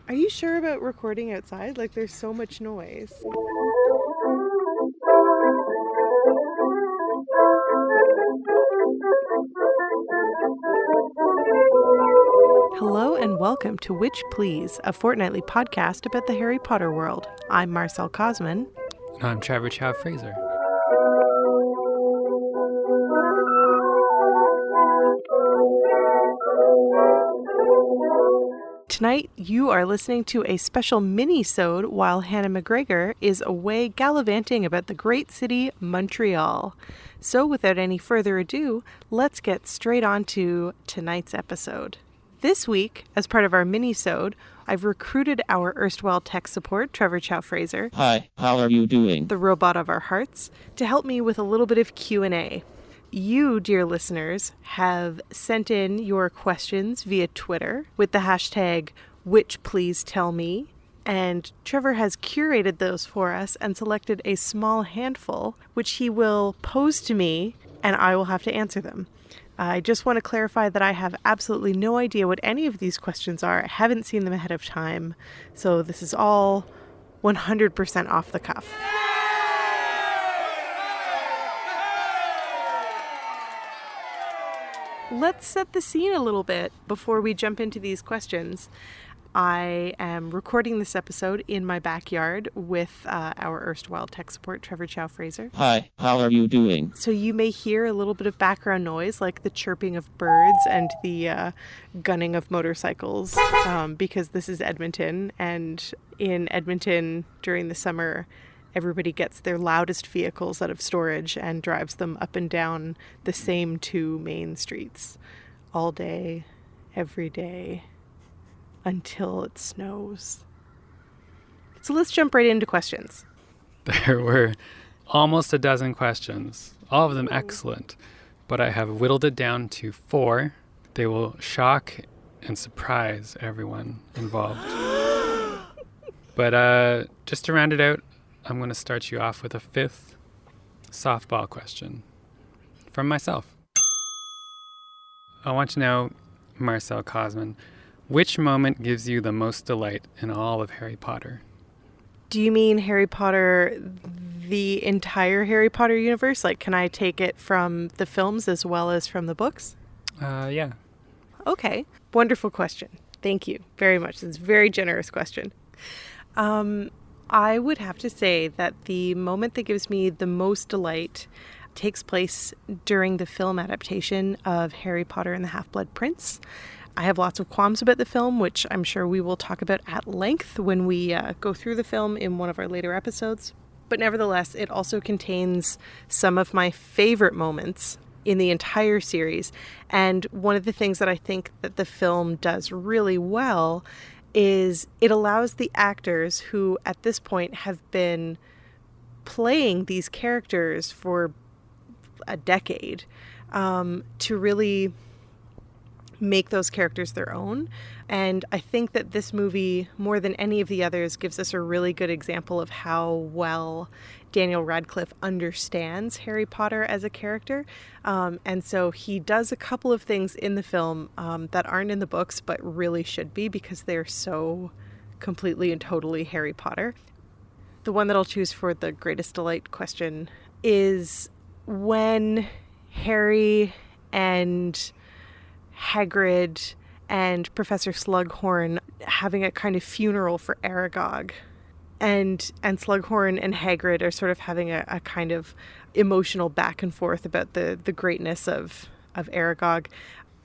Are you sure about recording outside? Like, there's so much noise. Hello and welcome to Witch Please, a fortnightly podcast about the Harry Potter world. I'm Marcelle Cosman. And I'm Trevor Fraser. Tonight, you are listening to a special mini-sode while Hannah McGregor is away gallivanting about the great city, Montreal. So without any further ado, let's get straight on to tonight's episode. This week, as part of our mini-sode, I've recruited our erstwhile tech support, Trevor Fraser. Hi, how are you doing? The robot of our hearts, to help me with a little bit of Q&A. You, dear listeners, have sent in your questions via Twitter with the hashtag #WitchPleaseTellMe, and Trevor has curated those for us and selected a small handful, which he will pose to me, and I will have to answer them. I just want to clarify that I have absolutely no idea what any of these questions are. I haven't seen them ahead of time, so this is all 100% off the cuff. Let's set the scene a little bit before we jump into these questions. I am recording this episode in my backyard with our erstwhile tech support, Trevor Fraser. Hi, how are you doing? So you may hear a little bit of background noise, like the chirping of birds and the gunning of motorcycles, because this is Edmonton, and in Edmonton during the summer, everybody gets their loudest vehicles out of storage and drives them up and down the same two main streets all day, every day, until it snows. So let's jump right into questions. There were almost a dozen questions, all of them excellent, but I have whittled it down to 4. They will shock and surprise everyone involved. But just to round it out, I'm going to start you off with a 5th softball question from myself. I want to know, Marcelle Cosman, which moment gives you the most delight in all of Harry Potter? Do you mean Harry Potter, the entire Harry Potter universe? Like, can I take it from the films as well as from the books? Yeah. Okay. Wonderful question. Thank you very much. It's a very generous question. I would have to say that the moment that gives me the most delight takes place during the film adaptation of Harry Potter and the Half-Blood Prince. I have lots of qualms about the film, which I'm sure we will talk about at length when we go through the film in one of our later episodes. But nevertheless, it also contains some of my favorite moments in the entire series. And one of the things that I think that the film does really well is it allows the actors who at this point have been playing these characters for a decade to really make those characters their own. And I think that this movie, more than any of the others, gives us a really good example of how well Daniel Radcliffe understands Harry Potter as a character. And so he does a couple of things in the film that aren't in the books, but really should be, because they're so completely and totally Harry Potter. The one that I'll choose for the greatest delight question is when Harry and Hagrid and Professor Slughorn having a kind of funeral for Aragog. And Slughorn and Hagrid are sort of having a kind of emotional back and forth about the greatness of Aragog.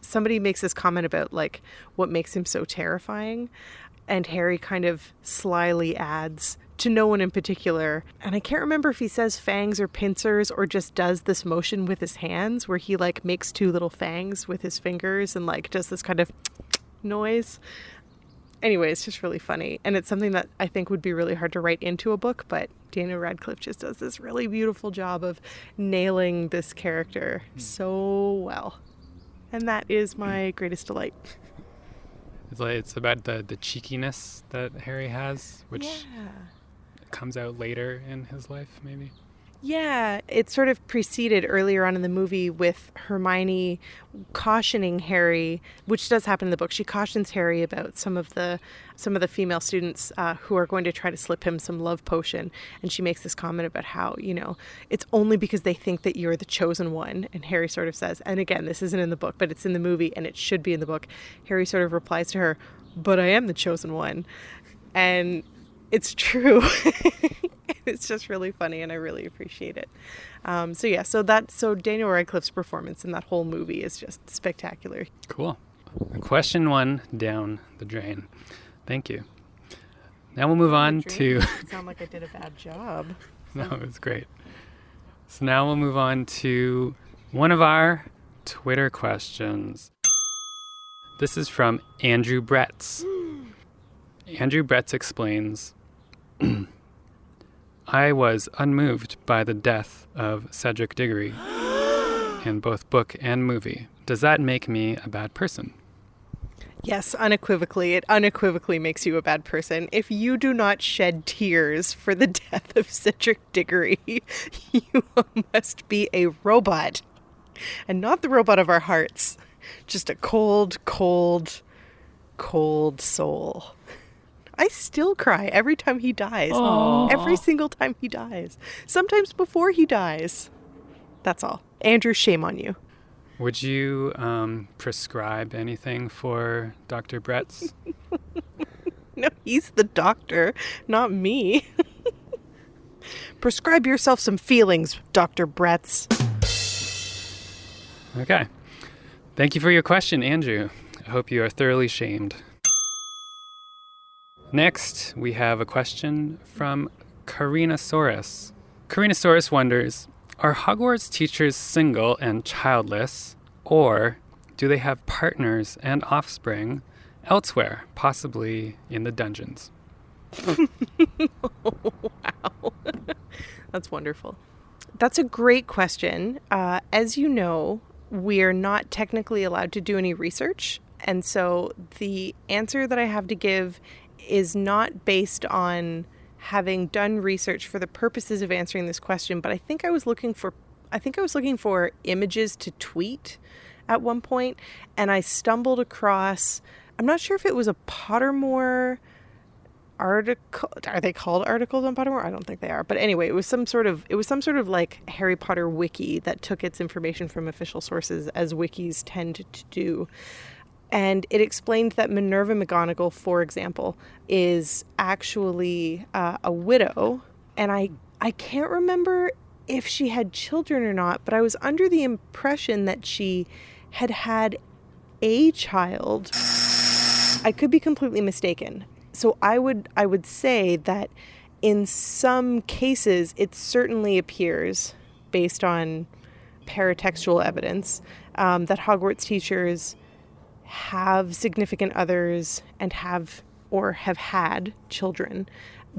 Somebody makes this comment about, like, what makes him so terrifying. And Harry kind of slyly adds, to no one in particular. And I can't remember if he says fangs or pincers or just does this motion with his hands where he, like, makes 2 little fangs with his fingers and, like, does this kind of noise. Anyway, it's just really funny. And it's something that I think would be really hard to write into a book, but Daniel Radcliffe just does this really beautiful job of nailing this character so well. And that is my greatest delight. It's about the cheekiness that Harry has, which comes out later in his life, maybe. Yeah, it sort of preceded earlier on in the movie with Hermione cautioning Harry, which does happen in the book. She cautions Harry about some of the female students who are going to try to slip him some love potion, and she makes this comment about how, it's only because they think that you're the chosen one. And Harry sort of says, and again, this isn't in the book, but it's in the movie, and it should be in the book. Harry sort of replies to her, "But I am the chosen one," and it's true. It's just really funny, and I really appreciate it. So Daniel Radcliffe's performance in that whole movie is just spectacular. Cool. Question 1 down the drain. Thank you. Now we'll move on to... It sound like I did a bad job. No, it was great. So now we'll move on to one of our Twitter questions. This is from Andrew Bretz. Andrew Bretz explains... I was unmoved by the death of Cedric Diggory in both book and movie. Does that make me a bad person? Yes, unequivocally. It unequivocally makes you a bad person. If you do not shed tears for the death of Cedric Diggory, you must be a robot. And not the robot of our hearts. Just a cold, cold, cold soul. I still cry every time he dies. Aww. Every single time he dies. Sometimes before he dies. That's all. Andrew, shame on you. Would you prescribe anything for Dr. Bretz? No, he's the doctor, not me. Prescribe yourself some feelings, Dr. Bretz. Okay. Thank you for your question, Andrew. I hope you are thoroughly shamed. Next, we have a question from Karinasaurus. Karinasaurus wonders, are Hogwarts teachers single and childless, or do they have partners and offspring elsewhere, possibly in the dungeons? Wow. That's wonderful. That's a great question. As you know, we are not technically allowed to do any research. And so the answer that I have to give is not based on having done research for the purposes of answering this question, but I think I was looking for images to tweet at one point, and I stumbled across, I'm not sure if it was a Pottermore article. Are they called articles on Pottermore? I don't think they are. But anyway, it was some sort of like Harry Potter wiki that took its information from official sources, as wikis tend to do. And it explained that Minerva McGonagall, for example, is actually a widow. And I can't remember if she had children or not, but I was under the impression that she had a child. I could be completely mistaken. So I would say that in some cases, it certainly appears, based on paratextual evidence, that Hogwarts teachers have significant others and have had children.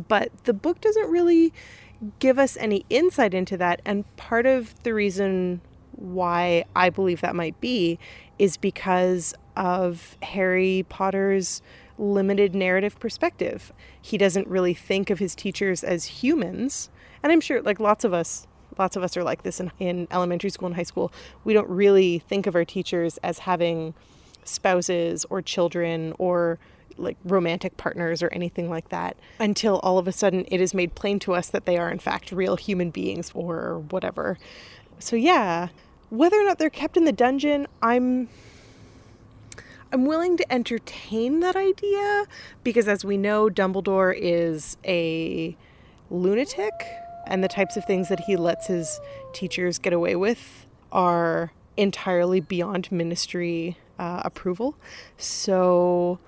But the book doesn't really give us any insight into that. And part of the reason why I believe that might be is because of Harry Potter's limited narrative perspective. He doesn't really think of his teachers as humans. And I'm sure like lots of us are like this in elementary school and high school. We don't really think of our teachers as having spouses or children or like romantic partners or anything like that until all of a sudden it is made plain to us that they are in fact real human beings or whatever. So yeah, whether or not they're kept in the dungeon, I'm willing to entertain that idea because, as we know, Dumbledore is a lunatic, and the types of things that he lets his teachers get away with are entirely beyond ministry approval. So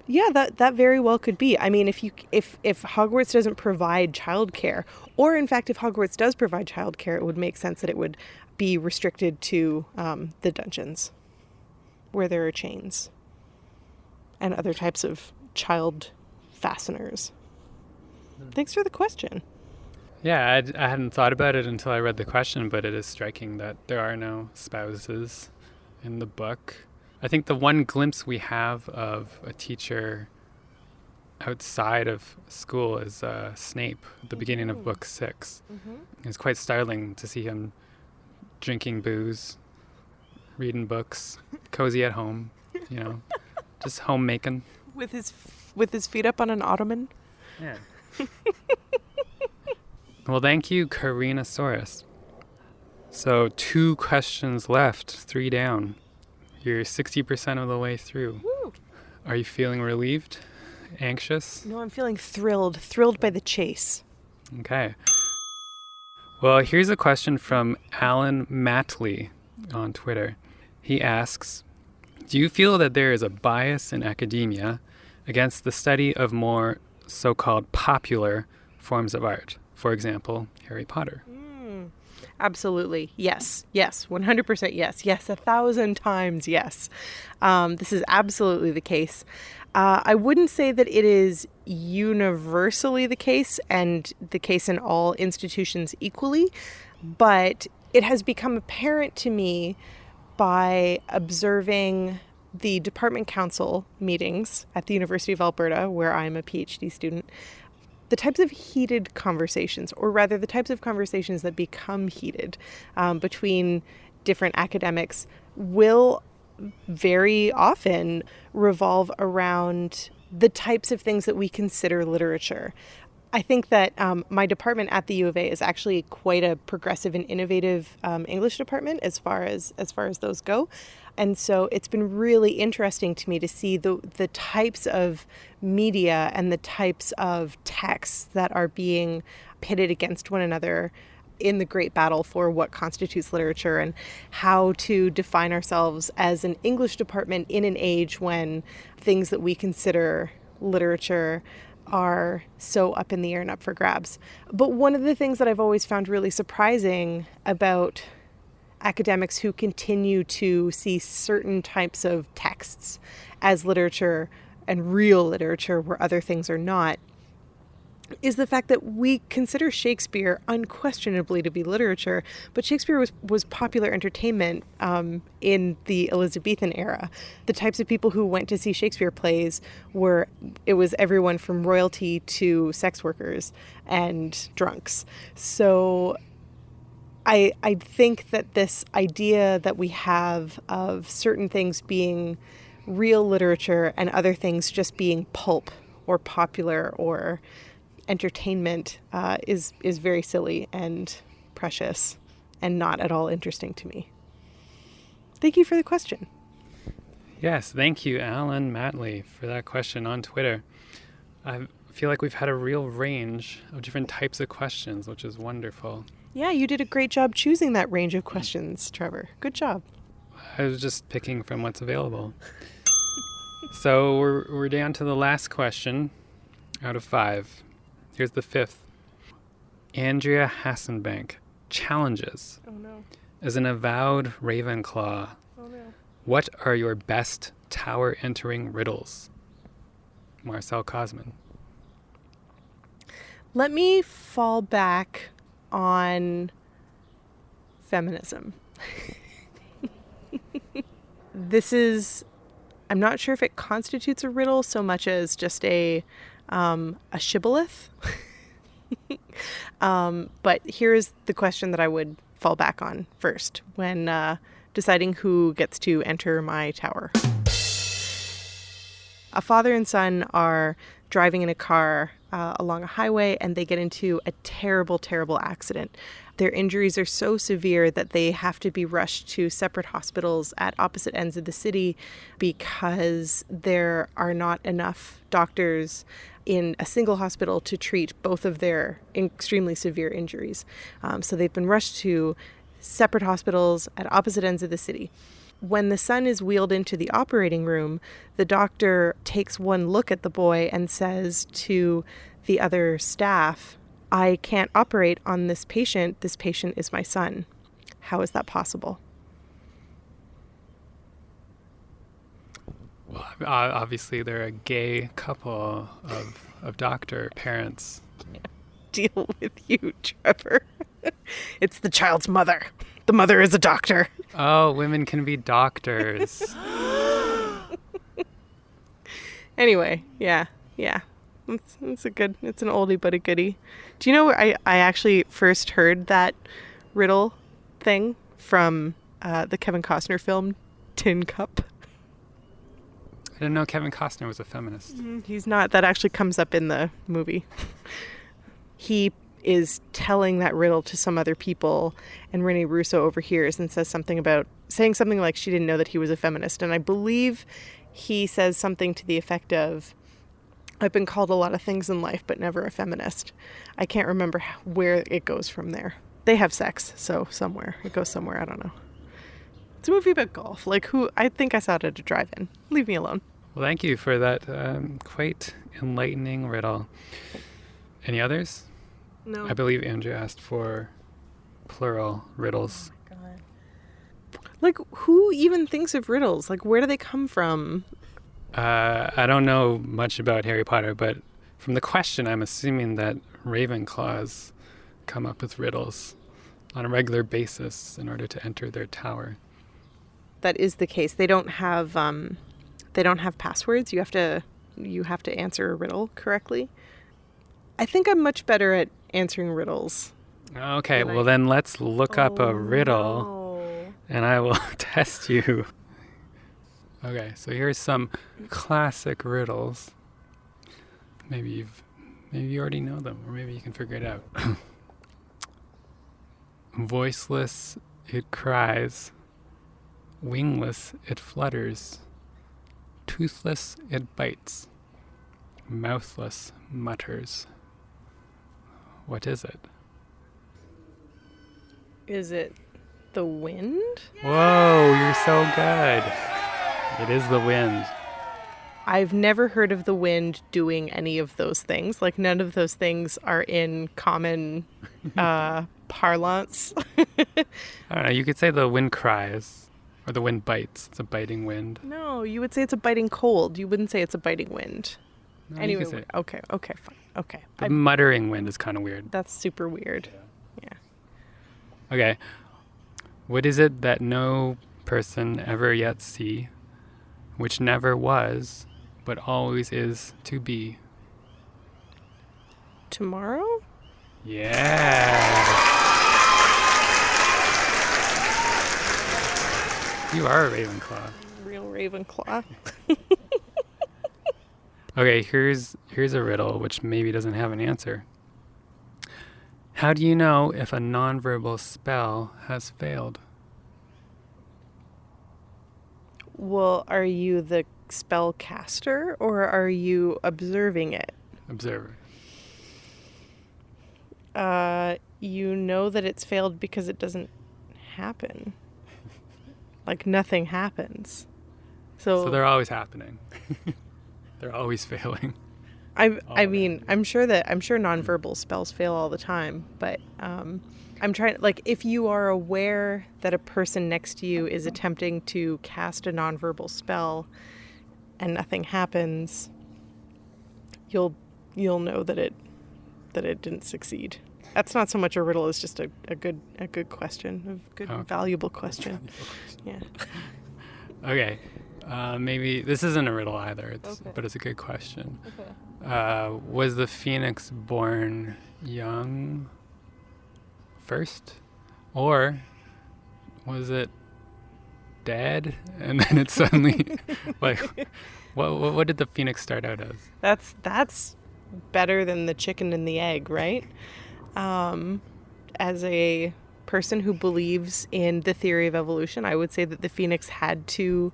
yeah, that very well could be. I mean, if Hogwarts doesn't provide childcare, or in fact if Hogwarts does provide childcare, it would make sense that it would be restricted to the dungeons where there are chains and other types of child fasteners. Thanks for the question. Yeah, I hadn't thought about it until I read the question, but it is striking that there are no spouses in the book. I think the one glimpse we have of a teacher outside of school is Snape at the beginning of book 6. It's quite startling to see him drinking booze, reading books, cozy at home, just homemaking. With his feet up on an ottoman. Yeah. Well, thank you, Karinasaurus. So 2 questions left, 3 down. You're 60% of the way through. Woo. Are you feeling relieved? Anxious? No, I'm feeling thrilled by the chase. Okay. Well, here's a question from Alan Matley on Twitter. He asks, do you feel that there is a bias in academia against the study of more so-called popular forms of art? For example, Harry Potter. Absolutely. Yes. 100% yes. Yes. 1,000 times yes. This is absolutely the case. I wouldn't say that it is universally the case and the case in all institutions equally, but it has become apparent to me by observing the department council meetings at the University of Alberta, where I'm a PhD student, the types of heated conversations, or rather the types of conversations that become heated between different academics will very often revolve around the types of things that we consider literature. I think that my department at the U of A is actually quite a progressive and innovative English department as far as those go. And so it's been really interesting to me to see the types of media and the types of texts that are being pitted against one another in the great battle for what constitutes literature and how to define ourselves as an English department in an age when things that we consider literature are so up in the air and up for grabs. But one of the things that I've always found really surprising about academics who continue to see certain types of texts as literature and real literature where other things are not is the fact that we consider Shakespeare unquestionably to be literature, but Shakespeare was popular entertainment in the Elizabethan era. The types of people who went to see Shakespeare plays it was everyone from royalty to sex workers and drunks. So I think that this idea that we have of certain things being real literature and other things just being pulp or popular or entertainment is very silly and precious and not at all interesting to me. Thank you for the question. Yes, thank you, Alan Matley, for that question on Twitter. I feel like we've had a real range of different types of questions, which is wonderful. Yeah, you did a great job choosing that range of questions, Trevor. Good job. I was just picking from what's available. So we're down to the last question out of 5. Here's the 5th. Andrea Hassenbank challenges. Oh no. As an avowed Ravenclaw, what are your best tower entering riddles? Marcelle Cosman. Let me fall back on feminism. I'm not sure if it constitutes a riddle so much as just a shibboleth. But here's the question that I would fall back on first when deciding who gets to enter my tower. A father and son are driving in a car along a highway, and they get into a terrible, terrible accident. Their injuries are so severe that they have to be rushed to separate hospitals at opposite ends of the city because there are not enough doctors in a single hospital to treat both of their extremely severe injuries. So they've been rushed to separate hospitals at opposite ends of the city. When the son is wheeled into the operating room, the doctor takes one look at the boy and says to the other staff, "I can't operate on this patient. This patient is my son. How is that possible?" Well, obviously they're a gay couple of doctor parents. Deal with you, Trevor. It's the child's mother. The mother is a doctor. Oh, women can be doctors. Anyway, yeah. It's an oldie but a goodie. Do you know where I actually first heard that riddle thing from the Kevin Costner film Tin Cup? I didn't know Kevin Costner was a feminist. He's not. That actually comes up in the movie. He is telling that riddle to some other people, and Rene Russo overhears and saying something like she didn't know that he was a feminist. And I believe he says something to the effect of, I've been called a lot of things in life, but never a feminist. I can't remember where it goes from there. They have sex, so somewhere. It goes somewhere, I don't know. It's a movie about golf. I think I saw it at a drive-in. Leave me alone. Well, thank you for that quite enlightening riddle. Any others? No. I believe Andrew asked for plural riddles. Oh my God. Who even thinks of riddles? Where do they come from? I don't know much about Harry Potter, but from the question, I'm assuming that Ravenclaws come up with riddles on a regular basis in order to enter their tower. That is the case. They don't have passwords. You have to answer a riddle correctly. I think I'm much better at answering riddles. Okay, well then let's look up a riddle, and I will test you. Okay, so here's some classic riddles. Maybe you already know them, or maybe you can figure it out. Voiceless, it cries. Wingless, it flutters. Toothless, it bites. Mouthless, mutters. What is it? Is it the wind? Whoa, you're so good. It is the wind. I've never heard of the wind doing any of those things. None of those things are in common parlance. I don't know, you could say the wind cries, or the wind bites. It's a biting wind. No, you would say it's a biting cold. You wouldn't say it's a biting wind. No, anyway, okay, fine. Okay. The muttering wind is kind of weird. That's super weird. Yeah. Okay. What is it that no person ever yet see, which never was, but always is to be? Tomorrow? Yeah. You are a Ravenclaw. Real Ravenclaw. Okay, here's a riddle which maybe doesn't have an answer. How do you know if a nonverbal spell has failed? Well, are you the spellcaster or are you observing it? Observer. You know that it's failed because it doesn't happen. Nothing happens. So they're always happening. They're always failing. I mean, I'm sure nonverbal spells fail all the time, but I'm trying, if you are aware that a person next to you is attempting to cast a nonverbal spell and nothing happens, you'll know that it didn't succeed. That's not so much a riddle as just a good question, valuable question. Yeah. Okay. Maybe this isn't a riddle either, but it's a good question. Okay. Was the phoenix born young first, or was it dead and then it suddenly what did the phoenix start out as? That's better than the chicken and the egg, right? As a person who believes in the theory of evolution, I would say that the phoenix had to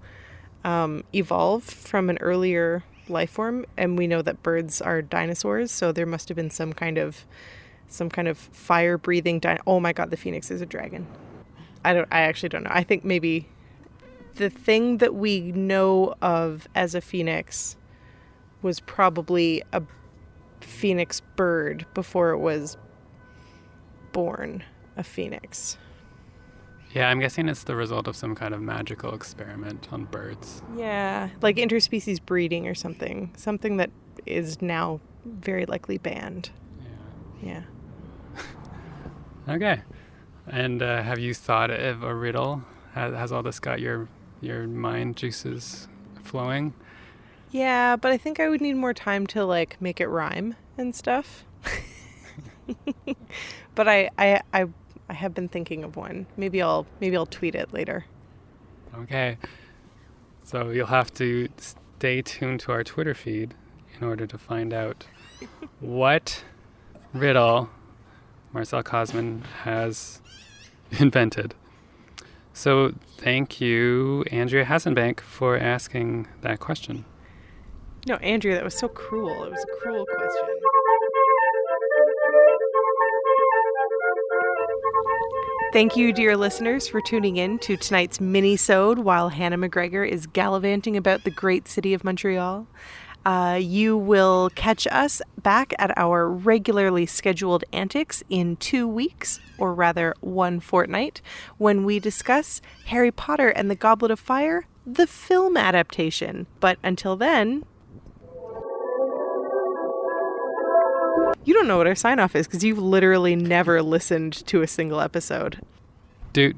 evolve from an earlier life form, and we know that birds are dinosaurs, so there must have been some kind of fire breathing oh my God, the phoenix is a dragon. I actually don't know. I think maybe the thing that we know of as a phoenix was probably a phoenix bird before it was born a phoenix. Yeah, I'm guessing it's the result of some kind of magical experiment on birds. Yeah, like interspecies breeding or something that is now very likely banned. Yeah. Okay. And have you thought of a riddle? Has all this got your mind juices flowing? Yeah, but I think I would need more time to like make it rhyme and stuff. But I have been thinking of one. Maybe I'll tweet it later. Okay. So you'll have to stay tuned to our Twitter feed in order to find out what riddle Marcelle Cosman has invented. So thank you, Andrea Hassenbank, for asking that question. No, Andrew, that was so cruel. It was a cruel question. Thank you, dear listeners, for tuning in to tonight's mini-sode while Hannah McGregor is gallivanting about the great city of Montreal. You will catch us back at our regularly scheduled antics in 2 weeks, or rather 1 fortnight, when we discuss Harry Potter and the Goblet of Fire, the film adaptation. But until then... You don't know what our sign-off is because you've literally never listened to a single episode. Do.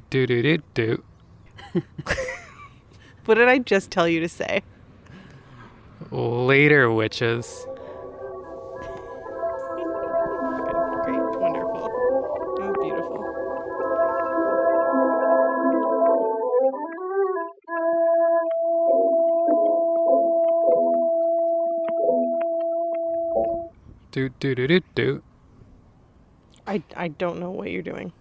What did I just tell you to say? Later, witches. Great, wonderful. Oh, beautiful. Do. I don't know what you're doing.